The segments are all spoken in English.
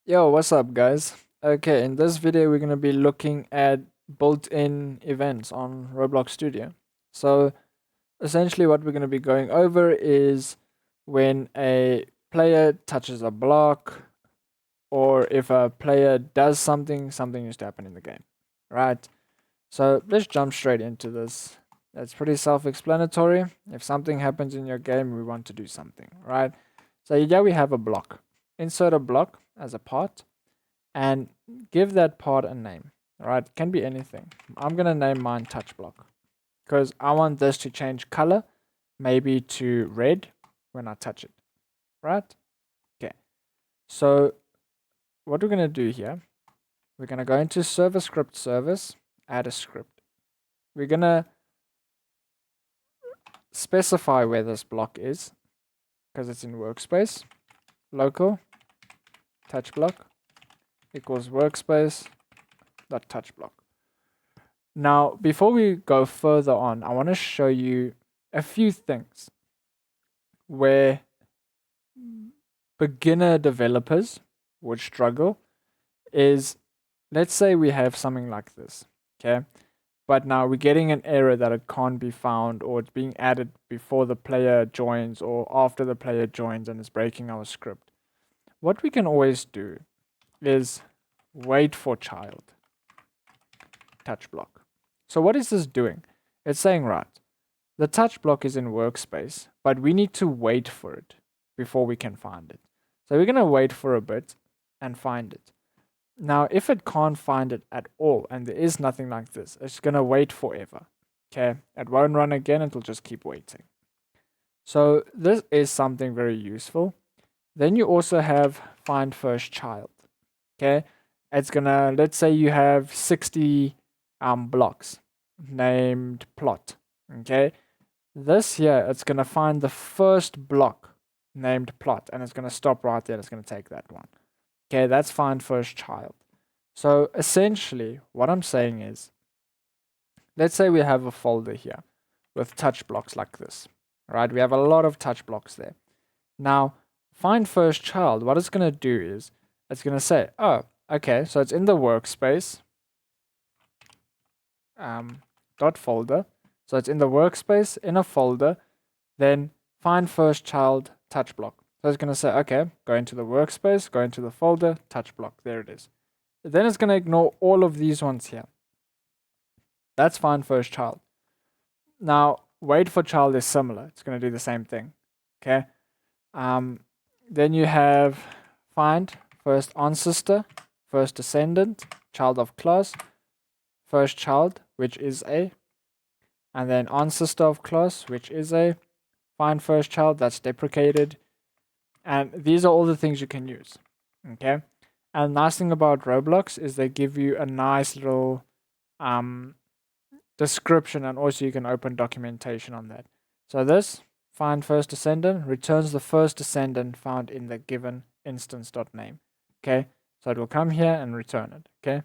Yo, what's up, guys? Okay, in this video, we're going to be looking at built-in events on Roblox Studio. So, essentially, what we're going to be going over is when a player touches a block, or if a player does something, something needs to happen in the game, right? So, let's jump straight into this. That's pretty self-explanatory. If something happens in your game, we want to do something, right? So, yeah, we have a block. Insert a block as a part and give that part a name. All right, can be anything. I'm gonna name mine touch block because I want this to change color, maybe to red when I touch it. Right? Okay. So what we're gonna do here, we're gonna go into server script service, add a script. We're gonna specify where this block is because it's in workspace. Local touch block equals workspace dot touch block. Now, before we go further on, I want to show you a few things where beginner developers would struggle is, let's say we have something like this, okay? But now we're getting an error that it can't be found, or it's being added before the player joins or after the player joins and it's breaking our script. What we can always do is wait for child touch block. So what is this doing? It's saying, right, the touch block is in workspace, but we need to wait for it before we can find it. So we're going to wait for a bit and find it. Now, if it can't find it at all, and there is nothing like this, it's going to wait forever. Okay, it won't run again, it'll just keep waiting. So this is something very useful. Then you also have find first child. Okay, it's gonna, let's say you have 60 blocks named plot. Okay, this here, it's gonna find the first block named plot, and it's gonna stop right there. It's gonna take that one. Okay, that's find first child. So essentially, what I'm saying is, let's say we have a folder here with touch blocks like this. Right, we have a lot of touch blocks there. Now, find first child, what it's gonna do is, it's gonna say, oh, okay, so it's in the workspace dot folder. So it's in the workspace in a folder, then find first child touch block. So it's going to say, okay, go into the workspace, go into the folder, touch block. There it is. Then it's going to ignore all of these ones here. That's find first child. Now, wait for child is similar. It's going to do the same thing. Okay. Then you have find first ancestor, first descendant, child of class, first child, which is a, and then ancestor of class, which is a, find first child, that's deprecated. And these are all the things you can use. Okay. And the nice thing about Roblox is they give you a nice little description, and also you can open documentation on that. So this find first descendant returns the first descendant found in the given instance.name. Okay. So it will come here and return it. Okay.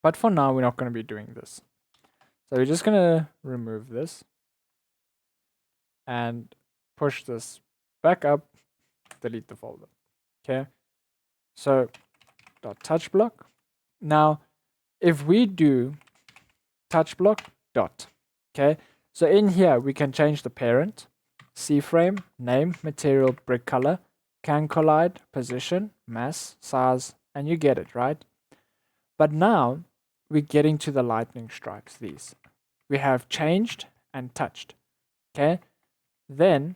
But for now, we're not going to be doing this. So we're just going to remove this and push this back up, delete the folder. Okay. So .touch block. Now, if we do touch block dot, okay, so in here we can change the parent, C-frame, name, material, brick color, can collide, position, mass, size, and you get it, right? But now we're getting to the lightning strikes. These we have changed and touched. Okay, then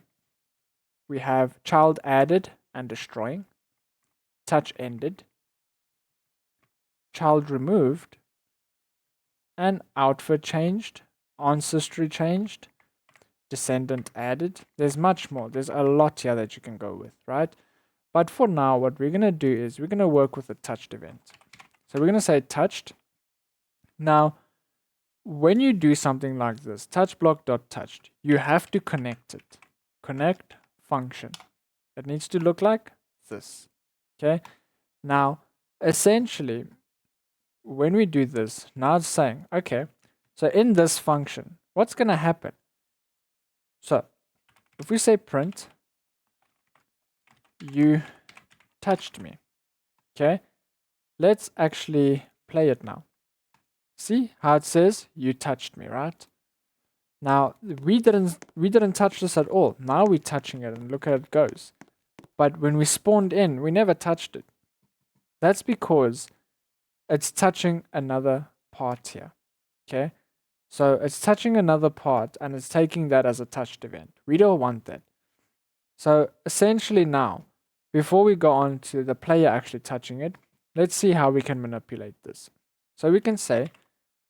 we have child added and destroying, touch ended, child removed, and outfit changed, ancestry changed, descendant added. There's much more. There's a lot here that you can go with, right? But for now, what we're going to do is we're going to work with a touched event. So we're going to say touched. Now, when you do something like this, touch block.touched, you have to connect it. Connect function. It needs to look like this. Okay. Now, essentially, when we do this, now it's saying, okay, so in this function, what's going to happen? So if we say print, you touched me, Okay, let's actually play it now. See how it says you touched me, right? Now we didn't touch this at all. Now we're touching it and look how it goes. But when we spawned in, we never touched it. That's because it's touching another part here. Okay, so it's touching another part and it's taking that as a touched event. We don't want that. So essentially now, before we go on to the player actually touching it, let's see how we can manipulate this. So we can say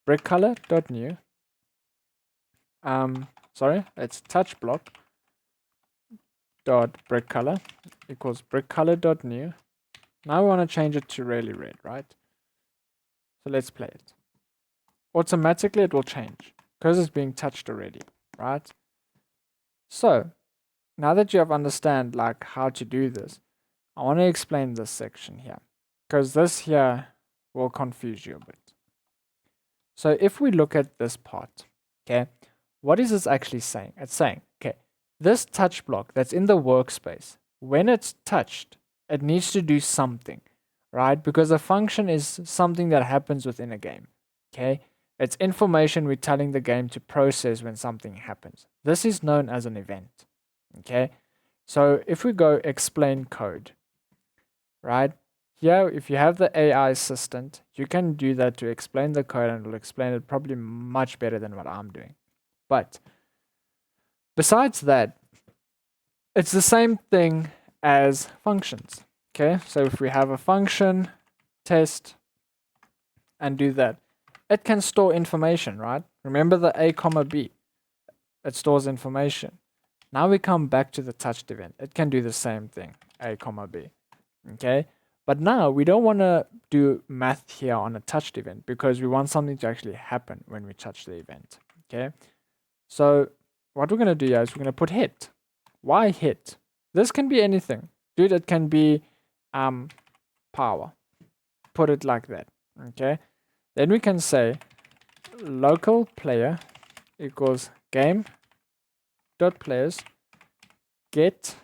𝕃𝔼𝔸ℝ it's touch block dot 𝕃𝔼 equals 𝕃𝔼.new. Now we want to change it to really red, right? So let's play it. Automatically it will change because it's being touched already, right? So now that you have understand like how to do this, I want to explain this section here because this here will confuse you a bit. So if we look at this part, okay, what is this actually saying? It's saying, okay, this touch block that's in the workspace, when it's touched, it needs to do something, right? Because a function is something that happens within a game, okay? It's information we're telling the game to process when something happens. This is known as an event, okay? So if we go explain code, right? Here, if you have the AI assistant, you can do that to explain the code and it'll explain it probably much better than what I'm doing. But besides that, it's the same thing as functions, okay? So if we have a function, test, and do that, it can store information, right? Remember the a comma b, it stores information. Now we come back to the touched event. It can do the same thing, a comma b, okay? But now we don't want to do math here on a touched event because we want something to actually happen when we touch the event, okay? So what we're going to do here is we're going to put hit. Why hit? This can be anything. Dude, it can be power. Put it like that, okay? Then we can say local player equals game.players get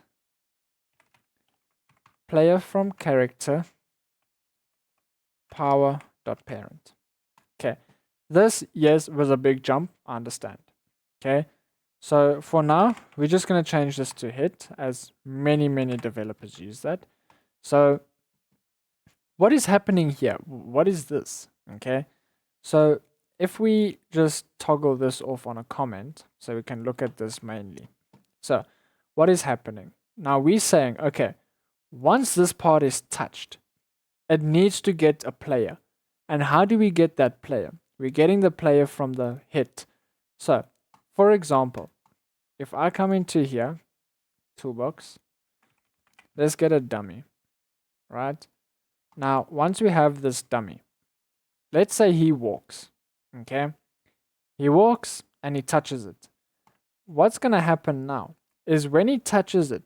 player from character power.parent. Okay, this, yes, was a big jump, I understand. Okay, so for now, we're just going to change this to hit as many developers use that. So what is happening here? What is this? Okay, so if we just toggle this off on a comment, so we can look at this mainly. So what is happening? Now we're saying, okay, once this part is touched, it needs to get a player. And how do we get that player? We're getting the player from the hit. So, for example, if I come into here, toolbox, let's get a dummy, right? Now, once we have this dummy, let's say he walks, okay? He walks and he touches it. What's going to happen now is when he touches it,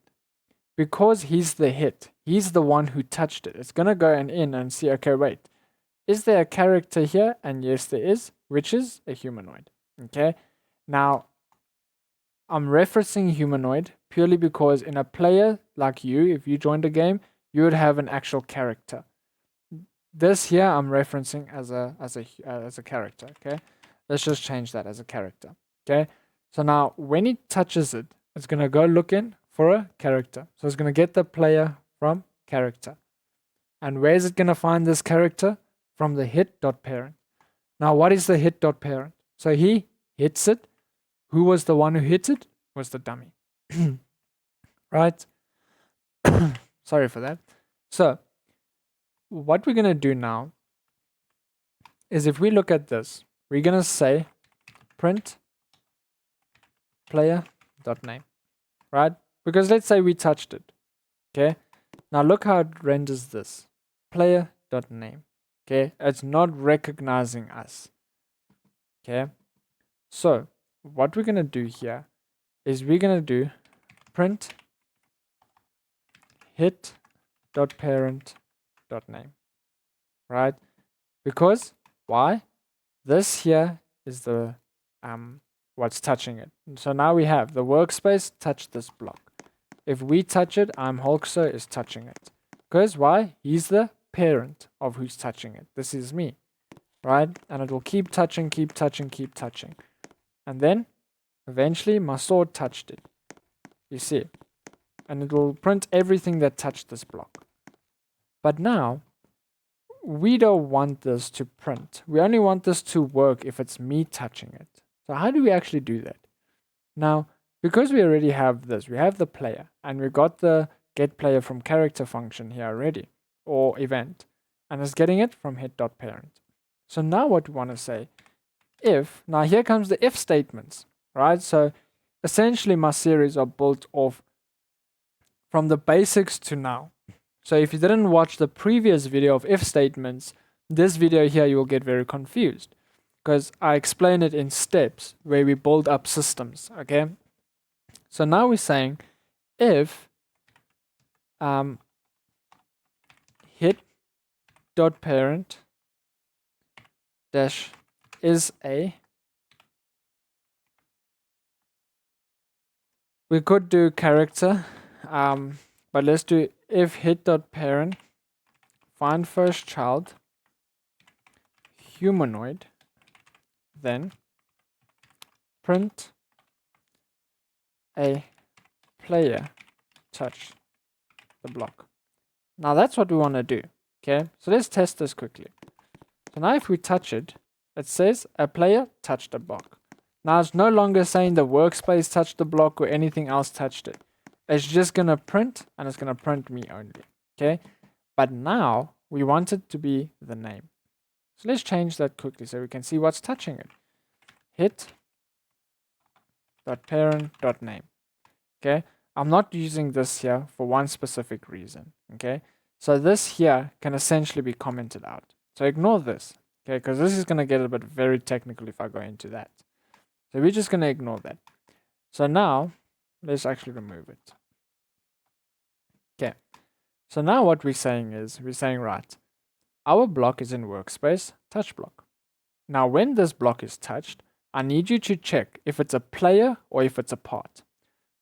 because he's the hit, he's the one who touched it. It's going to go in and see, okay, wait, is there a character here? And yes, there is, which is a humanoid. Okay. Now, I'm referencing humanoid purely because in a player like you, if you joined a game, you would have an actual character. This here I'm referencing as a character. Okay. Let's just change that as a character. Okay. So now when he touches it, it's going to go look in for a character. So it's going to get the player from character. And where is it going to find this character? From the hit.parent. Now, what is the hit.parent? So he hits it. Who was the one who hit it? Was the dummy. Right? Sorry for that. So what we're going to do now is if we look at this, we're going to say print player.name. Right? Because let's say we touched it. Okay. Now look how it renders this. Player.name. Okay. It's not recognizing us. Okay. So what we're going to do here is we're going to do print hit.parent.name. Right? Because why? This here is the what's touching it. So now we have the workspace touch this block. If we touch it, 𝕃𝔼𝔸ℝ is touching it. Because why? He's the parent of who's touching it. This is me, right? And it will keep touching, keep touching, keep touching. And then eventually my sword touched it. You see, and it will print everything that touched this block. But now we don't want this to print. We only want this to work if it's me touching it. So how do we actually do that? Now, because we already have this, we have the player, and we got the getPlayer from character function here already, or event, and it's getting it from hit.parent. So now what we want to say, if, now here comes the if statements, right? So essentially my series are built off from the basics to now. So if you didn't watch the previous video of if statements, this video here you will get very confused because I explain it in steps where we build up systems, okay? So now we're saying if hit.parent dash is a, we could do character, but let's do if hit.parent find first child humanoid, then print a player touch the block. Now that's what we want to do, okay? So let's test this quickly. So now if we touch it, it says a player touched the block. Now it's no longer saying the workspace touched the block or anything else touched it. It's just going to print, and it's going to print me only, okay? But now we want it to be the name. So let's change that quickly so we can see what's touching it. Hit.parent.name, okay? I'm not using this here for one specific reason, okay? So this here can essentially be commented out. So ignore this, okay? Because this is going to get a bit very technical if I go into that. So we're just going to ignore that. So now, let's actually remove it. Okay. So now what we're saying is, we're saying, right, our block is in workspace, touch block. Now when this block is touched, I need you to check if it's a player or if it's a part.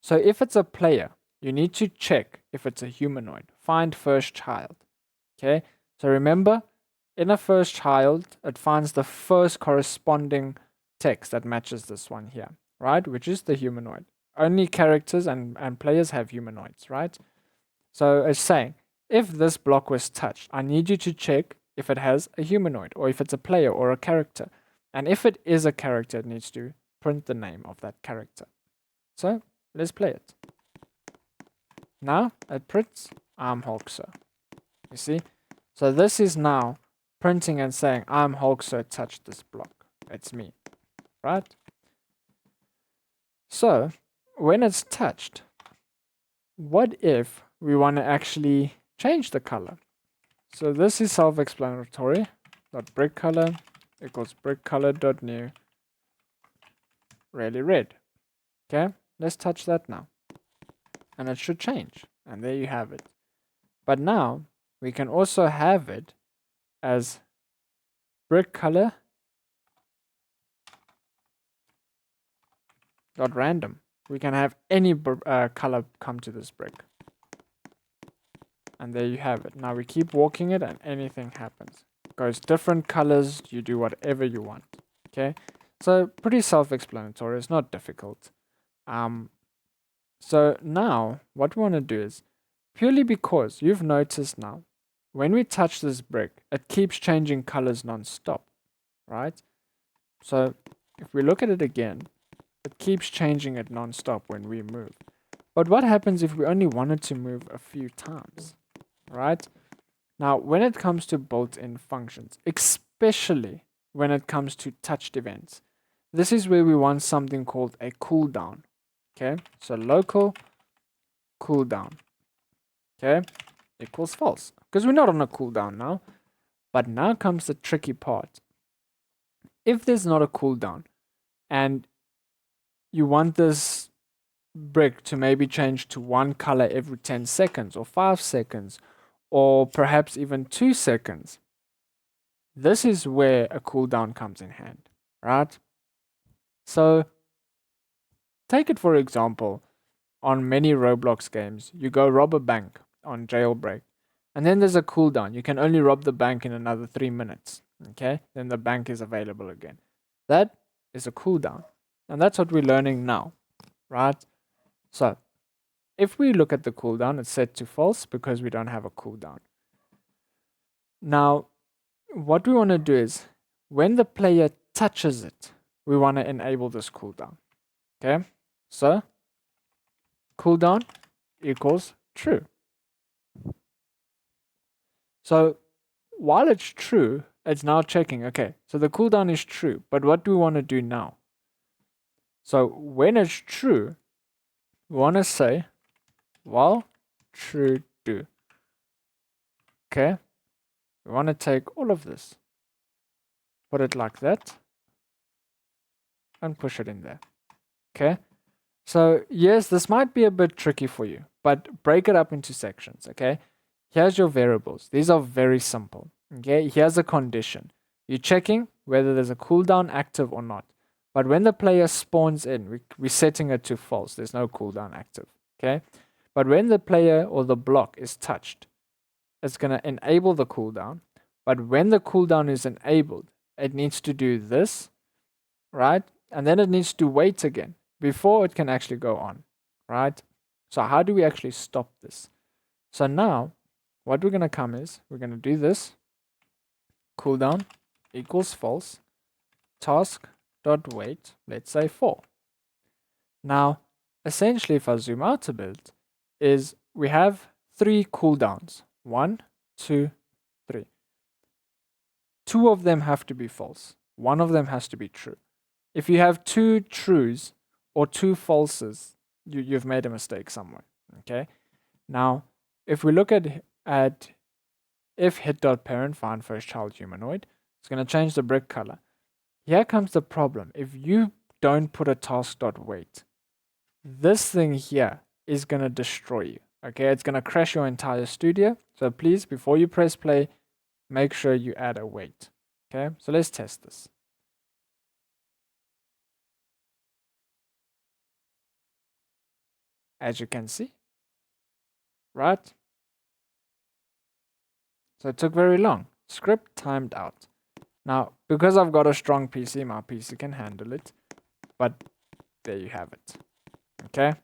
So if it's a player, you need to check if it's a humanoid. Find first child. Okay. So remember, in a first child, it finds the first corresponding text that matches this one here, right? Which is the humanoid. Only characters and players have humanoids, right? So it's saying, if this block was touched, I need you to check if it has a humanoid or if it's a player or a character. And if it is a character, it needs to print the name of that character. So let's play it. Now it prints 𝕃𝔼𝔸ℝ. You see? So this is now printing and saying 𝕃𝔼𝔸ℝ touched this block. It's me, right? So when it's touched, what if we want to actually change the color? So this is self-explanatory. .brickcolor equals brickcolor.new really red. Okay, let's touch that now. And it should change. And there you have it. But now we can also have it as brickcolor.random. We can have any color come to this brick. And there you have it. Now we keep walking it and anything happens. It goes different colors, you do whatever you want. Okay? So pretty self-explanatory, it's not difficult. So now what we want to do is, purely because you've noticed now, when we touch this brick, it keeps changing colors non-stop, right? So if we look at it again, it keeps changing it non-stop when we move. But what happens if we only wanted to move a few times, right? Now, when it comes to built-in functions, especially when it comes to touched events, this is where we want something called a cooldown. Okay, so local cooldown, okay, equals false, because we're not on a cooldown now. But now comes the tricky part. If there's not a cooldown and you want this brick to maybe change to one color every 10 seconds or 5 seconds or perhaps even 2 seconds, this is where a cooldown comes in hand, right? So take it for example, on many Roblox games, you go rob a bank on jailbreak, And then there's a cooldown. You can only rob the bank in another 3 minutes. Okay, then the bank is available again. That is a cooldown. And that's what we're learning now, right? So if we look at the cooldown, it's set to false because we don't have a cooldown. Now, what we want to do is when the player touches it, we want to enable this cooldown. Okay, so cooldown equals true. So while it's true, it's now checking. Okay, so the cooldown is true, but what do we want to do now? So when it's true, we want to say while true do. Okay, we want to take all of this, put it like that, and push it in there. Okay, so yes, this might be a bit tricky for you, but break it up into sections. Okay, here's your variables. These are very simple. Okay, here's a condition. You're checking whether there's a cooldown active or not. But when the player spawns in, we're setting it to false. There's no cooldown active. Okay, but when the player or the block is touched, it's going to enable the cooldown. But when the cooldown is enabled, it needs to do this, right? And then it needs to wait again before it can actually go on, right? So how do we actually stop this? So now what we're going to come is we're going to do this cooldown equals false task dot wait, let's say 4. Now essentially, if I zoom out a bit, is we have 3 cooldowns. 1, 2, 3. 2 of them have to be false. 1 of them has to be true. If you have 2 trues or 2 falses, you've made a mistake somewhere. Okay. Now, if we look at if hit.parent find first child humanoid, it's going to change the brick color. Here comes the problem. If you don't put a task.wait, this thing here is going to destroy you. Okay, it's going to crash your entire studio. So please, before you press play, make sure you add a wait. Okay, so let's test this. As you can see, right? So it took very long. Script timed out. Now, because I've got a strong PC, my PC can handle it. But there you have it. Okay?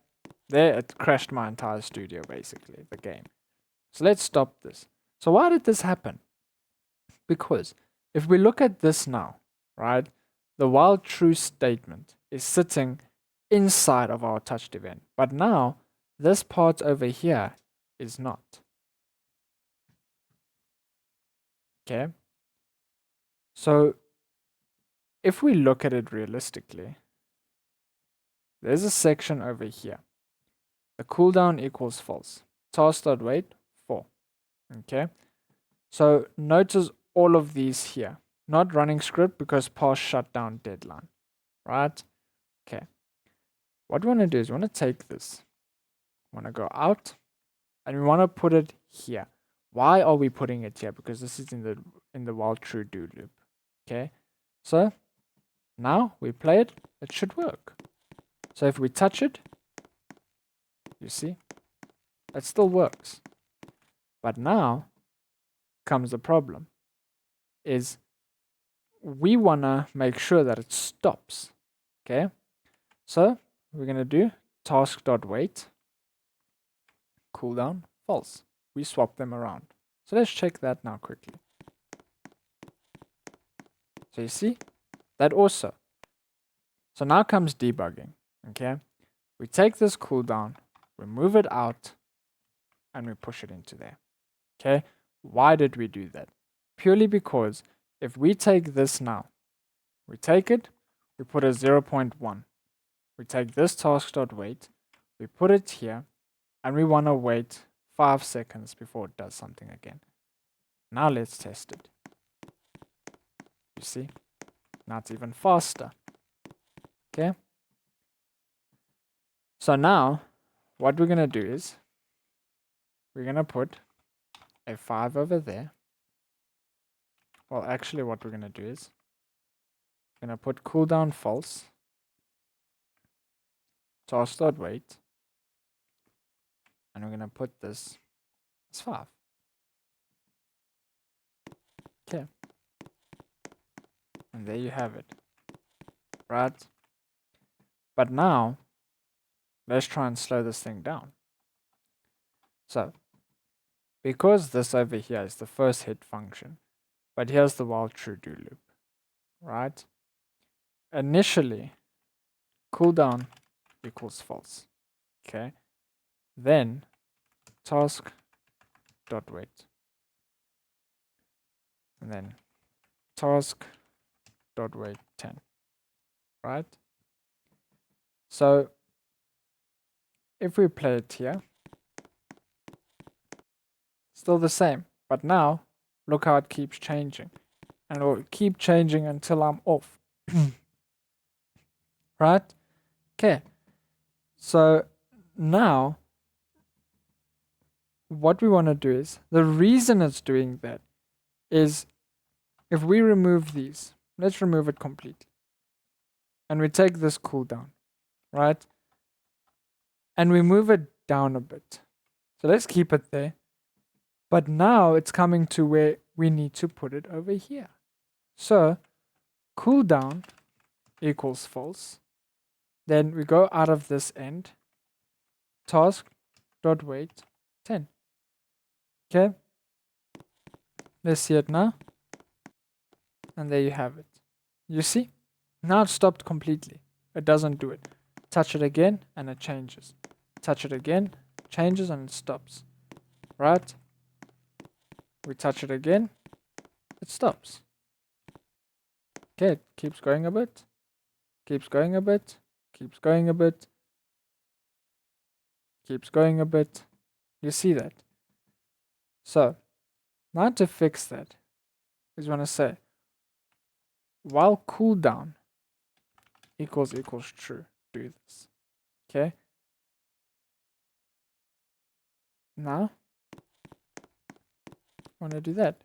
There, it crashed my entire studio, basically, the game. So let's stop this. So why did this happen? Because if we look at this now, right, the while true statement is sitting inside of our touched event. But now, this part over here is not. Okay? So if we look at it realistically, there's a section over here. The cooldown equals false. Task.wait 4. Okay. So notice all of these here. Not running script because past shutdown deadline. Right? Okay. What we want to do is we want to take this. We want to go out and we want to put it here. Why are we putting it here? Because this is in the while true do loop. Okay. So now we play it. It should work. So if we touch it, you see, it still works. But now comes the problem, is we want to make sure that it stops. Okay, so we're going to do task.wait, cooldown, false. We swap them around. So let's check that now quickly. So you see, that also. So now comes debugging. Okay, we take this cooldown, we move it out, and we push it into there. Okay, why did we do that? Purely because if we take this now, we take it, we put a 0.1. We take this task.wait, we put it here, and we want to wait 5 seconds before it does something again. Now let's test it. You see? Now it's even faster. Okay? So now, what we're going to do is, we're going to put a 5 over there. Well, actually what we're going to do is, we're going to put cooldown false, task.wait, and we're going to put this as 5. Okay. And there you have it. Right? But now, let's try and slow this thing down. So, because this over here is the first hit function, but here's the while true do loop, right? Initially, cooldown equals false, okay? Then, task dot wait, and then task dot wait 10, right? So, if we play it here, still the same, but now, look how it keeps changing. And it will keep changing until I'm off. Right? Okay. So now what we want to do is, the reason it's doing that is if we remove these, let's remove it completely. And we take this cooldown, right? And we move it down a bit. So let's keep it there. But now it's coming to where we need to put it over here. So cooldown equals false. Then we go out of this end. Task dot wait 10. Okay. Let's see it now. And there you have it. You see? Now it stopped completely. It doesn't do it. Touch it again and it changes. Touch it again, changes and it stops. Right? We touch it again, it stops. Okay, it keeps going a bit. Keeps going a bit. Keeps going a bit. Keeps going a bit. You see that? So, now to fix that is when I say while cooldown equals true, do this. Okay? Now, I want to do that.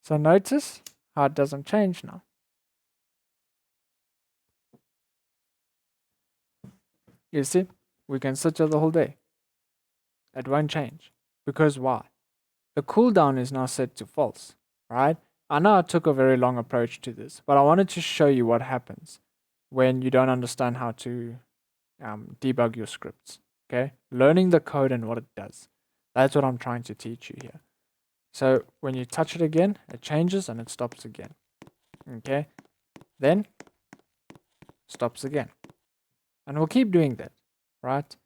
So notice how it doesn't change now. You see, we can sit here the whole day. It won't change. Because why? The cooldown is now set to false, right? I know I took a very long approach to this, but I wanted to show you what happens when you don't understand how to debug your scripts, okay? Learning the code and what it does. That's what I'm trying to teach you here. So when you touch it again, it changes and it stops again, okay? Then stops again. And we'll keep doing that, right?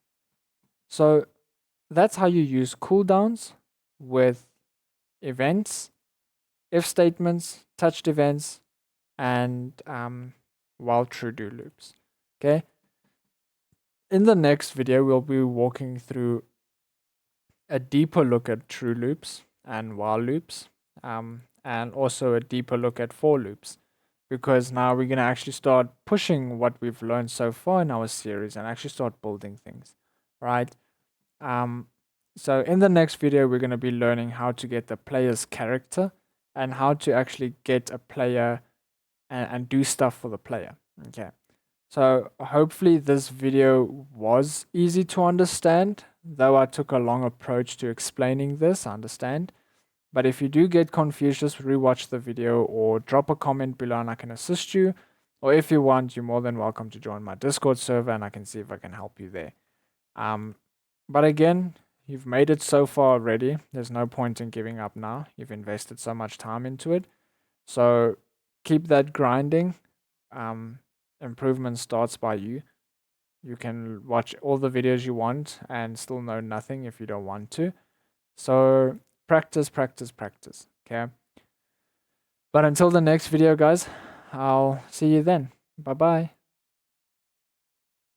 So that's how you use cooldowns with events, if statements, touched events, and while true do loops. Okay. In the next video, we'll be walking through a deeper look at true loops and while loops, and also a deeper look at for loops, because now we're going to actually start pushing what we've learned so far in our series and actually start building things, right? So in the next video, we're going to be learning how to get the player's character and how to actually get a player and do stuff for the player. Okay. So hopefully this video was easy to understand, though I took a long approach to explaining this, I understand. But if you do get confused, just rewatch the video or drop a comment below and I can assist you. Or if you want, you're more than welcome to join my Discord server and I can see if I can help you there. But again, you've made it so far already. There's no point in giving up now. You've invested so much time into it. So keep that grinding. Improvement starts by you. You can watch all the videos you want and still know nothing if you don't want to. So practice, practice, practice. Okay. But until the next video, guys, I'll see you then. Bye-bye.